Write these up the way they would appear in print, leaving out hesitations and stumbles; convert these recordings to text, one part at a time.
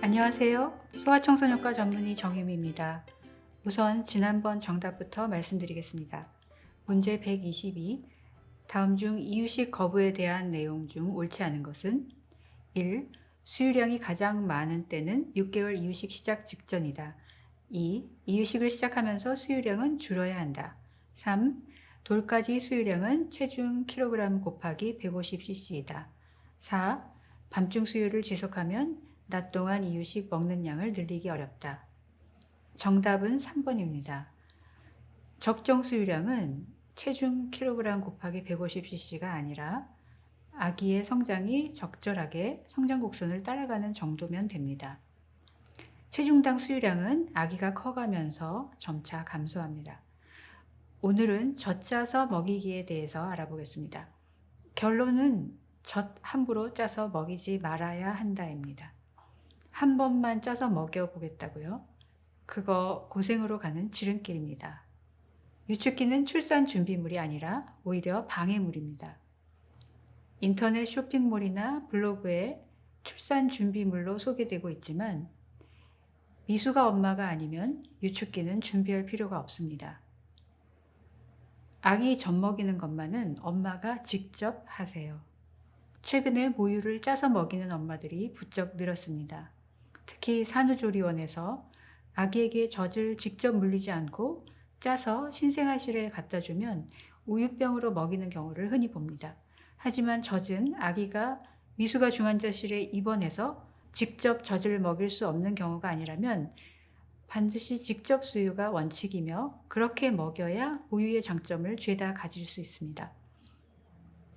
안녕하세요. 소아청소년과 전문의 정유미입니다. 우선 지난번 정답부터 말씀드리겠습니다. 문제 122. 다음 중 이유식 거부에 대한 내용 중 옳지 않은 것은 1. 수유량이 가장 많은 때는 6개월 이유식 시작 직전이다. 2. 이유식을 시작하면서 수유량은 줄어야 한다. 3. 돌까지 수유량은 체중 kg 곱하기 150cc이다. 4. 밤중 수유를 지속하면 낮 동안 이유식 먹는 양을 늘리기 어렵다. 정답은 3번입니다. 적정 수유량은 체중 kg 곱하기 150cc가 아니라 아기의 성장이 적절하게 성장 곡선을 따라가는 정도면 됩니다. 체중당 수유량은 아기가 커가면서 점차 감소합니다. 오늘은 젖짜서 먹이기에 대해서 알아보겠습니다. 결론은 젖 함부로 짜서 먹이지 말아야 한다입니다. 한 번만 짜서 먹여보겠다고요? 그거 고생으로 가는 지름길입니다. 유축기는 출산 준비물이 아니라 오히려 방해물입니다. 인터넷 쇼핑몰이나 블로그에 출산 준비물로 소개되고 있지만 미수가 엄마가 아니면 유축기는 준비할 필요가 없습니다. 아기 젖 먹이는 것만은 엄마가 직접 하세요. 최근에 모유를 짜서 먹이는 엄마들이 부쩍 늘었습니다. 특히 산후조리원에서 아기에게 젖을 직접 물리지 않고 짜서 신생아실에 갖다 주면 우유병으로 먹이는 경우를 흔히 봅니다. 하지만 젖은 아기가 미수가 중환자실에 입원해서 직접 젖을 먹일 수 없는 경우가 아니라면 반드시 직접 수유가 원칙이며 그렇게 먹여야 우유의 장점을 죄다 가질 수 있습니다.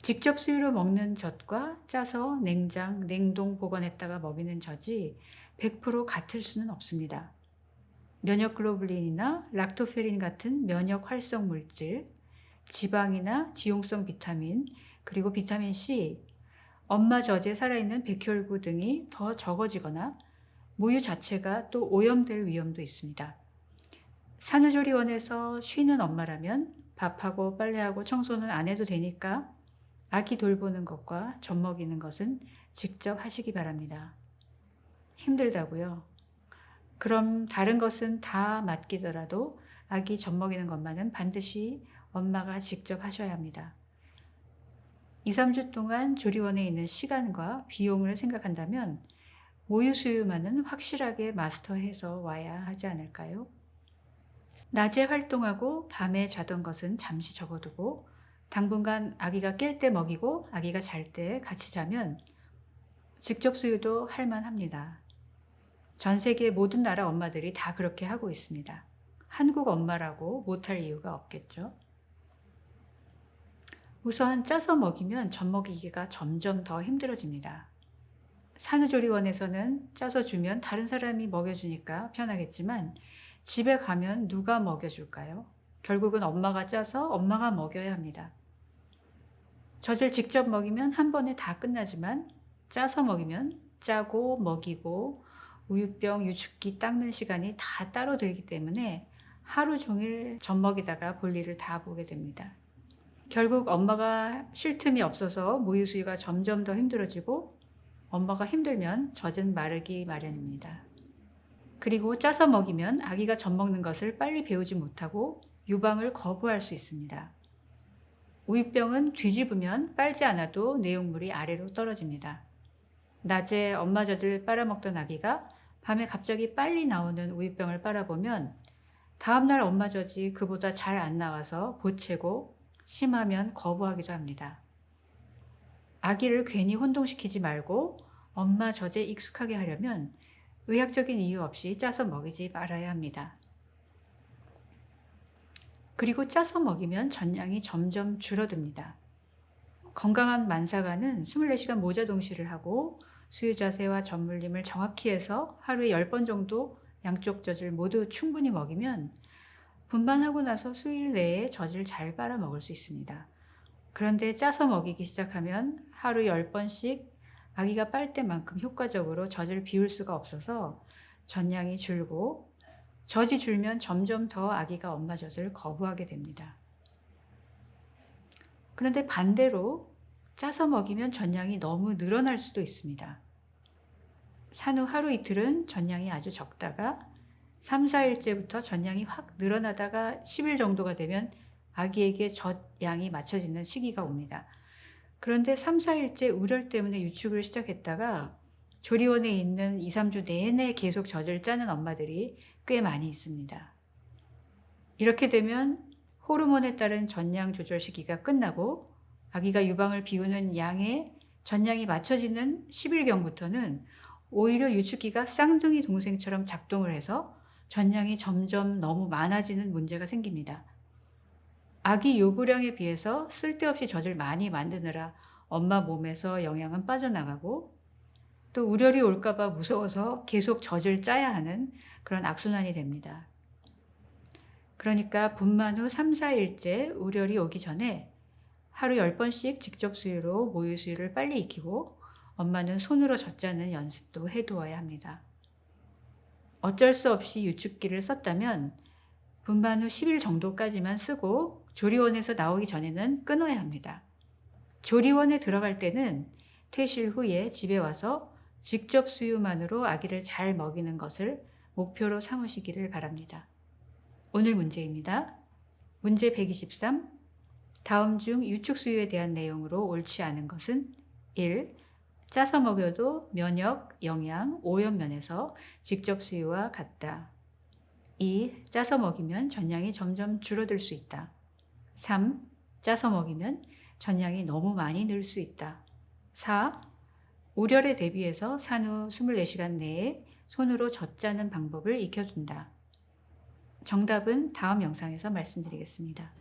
직접 수유로 먹는 젖과 짜서 냉장, 냉동 보관했다가 먹이는 젖이 100% 같을 수는 없습니다. 면역글로불린이나 락토페린 같은 면역 활성 물질, 지방이나 지용성 비타민, 그리고 비타민 C, 엄마 젖에 살아있는 백혈구 등이 더 적어지거나 모유 자체가 또 오염될 위험도 있습니다. 산후조리원에서 쉬는 엄마라면 밥하고 빨래하고 청소는 안 해도 되니까 아기 돌보는 것과 젖 먹이는 것은 직접 하시기 바랍니다. 힘들다고요? 그럼 다른 것은 다 맡기더라도 아기 젖 먹이는 것만은 반드시 엄마가 직접 하셔야 합니다. 2, 3주 동안 조리원에 있는 시간과 비용을 생각한다면 모유 수유만은 확실하게 마스터해서 와야 하지 않을까요? 낮에 활동하고 밤에 자던 것은 잠시 접어두고 당분간 아기가 깰 때 먹이고 아기가 잘 때 같이 자면 직접 수유도 할 만합니다. 전 세계 모든 나라 엄마들이 다 그렇게 하고 있습니다. 한국 엄마라고 못할 이유가 없겠죠. 우선 짜서 먹이면 젖 먹이기가 점점 더 힘들어집니다. 산후조리원에서는 짜서 주면 다른 사람이 먹여주니까 편하겠지만 집에 가면 누가 먹여줄까요? 결국은 엄마가 짜서 엄마가 먹여야 합니다. 젖을 직접 먹이면 한 번에 다 끝나지만 짜서 먹이면 짜고 먹이고 우유병, 유축기 닦는 시간이 다 따로 들기 때문에 하루 종일 젖 먹이다가 볼일을 다 보게 됩니다. 결국 엄마가 쉴 틈이 없어서 모유 수유가 점점 더 힘들어지고 엄마가 힘들면 젖은 마르기 마련입니다. 그리고 짜서 먹이면 아기가 젖 먹는 것을 빨리 배우지 못하고 유방을 거부할 수 있습니다. 우유병은 뒤집으면 빨지 않아도 내용물이 아래로 떨어집니다. 낮에 엄마 젖을 빨아먹던 아기가 밤에 갑자기 빨리 나오는 우유병을 빨아보면 다음날 엄마 젖이 그보다 잘 안 나와서 보채고 심하면 거부하기도 합니다. 아기를 괜히 혼동시키지 말고 엄마 젖에 익숙하게 하려면 의학적인 이유 없이 짜서 먹이지 말아야 합니다. 그리고 짜서 먹이면 젖량이 점점 줄어듭니다. 건강한 만사가는 24시간 모자 동시를 하고 수유 자세와 젖 물림을 정확히 해서 하루에 10번 정도 양쪽 젖을 모두 충분히 먹이면 분만하고 나서 수일 내에 젖을 잘 빨아 먹을 수 있습니다. 그런데 짜서 먹이기 시작하면 하루 10번씩 아기가 빨 때만큼 효과적으로 젖을 비울 수가 없어서 젖량이 줄고 젖이 줄면 점점 더 아기가 엄마 젖을 거부하게 됩니다. 그런데 반대로 짜서 먹이면 젖량이 너무 늘어날 수도 있습니다. 산후 하루 이틀은 전량이 아주 적다가 3, 4일째부터 전량이 확 늘어나다가 10일 정도가 되면 아기에게 젖양이 맞춰지는 시기가 옵니다. 그런데 3, 4일째 우열 때문에 유축을 시작했다가 조리원에 있는 2, 3주 내내 계속 젖을 짜는 엄마들이 꽤 많이 있습니다. 이렇게 되면 호르몬에 따른 전량 조절 시기가 끝나고 아기가 유방을 비우는 양의 전량이 맞춰지는 10일경부터는 오히려 유축기가 쌍둥이 동생처럼 작동을 해서 전량이 점점 너무 많아지는 문제가 생깁니다. 아기 요구량에 비해서 쓸데없이 젖을 많이 만드느라 엄마 몸에서 영양은 빠져나가고 또 우열이 올까봐 무서워서 계속 젖을 짜야 하는 그런 악순환이 됩니다. 그러니까 분만 후 3, 4일째 우열이 오기 전에 하루 10번씩 직접 수유로 모유 수유를 빨리 익히고 엄마는 손으로 젖 짜는 연습도 해두어야 합니다. 어쩔 수 없이 유축기를 썼다면 분만 후 10일 정도까지만 쓰고 조리원에서 나오기 전에는 끊어야 합니다. 조리원에 들어갈 때는 퇴실 후에 집에 와서 직접 수유만으로 아기를 잘 먹이는 것을 목표로 삼으시기를 바랍니다. 오늘 문제입니다. 문제 123. 다음 중 유축 수유에 대한 내용으로 옳지 않은 것은 1. 짜서 먹여도 면역, 영양, 오염면에서 직접 수유와 같다. 2. 짜서 먹이면 전량이 점점 줄어들 수 있다. 3. 짜서 먹이면 전량이 너무 많이 늘 수 있다. 4. 우열에 대비해서 산후 24시간 내에 손으로 젖 짜는 방법을 익혀둔다. 정답은 다음 영상에서 말씀드리겠습니다.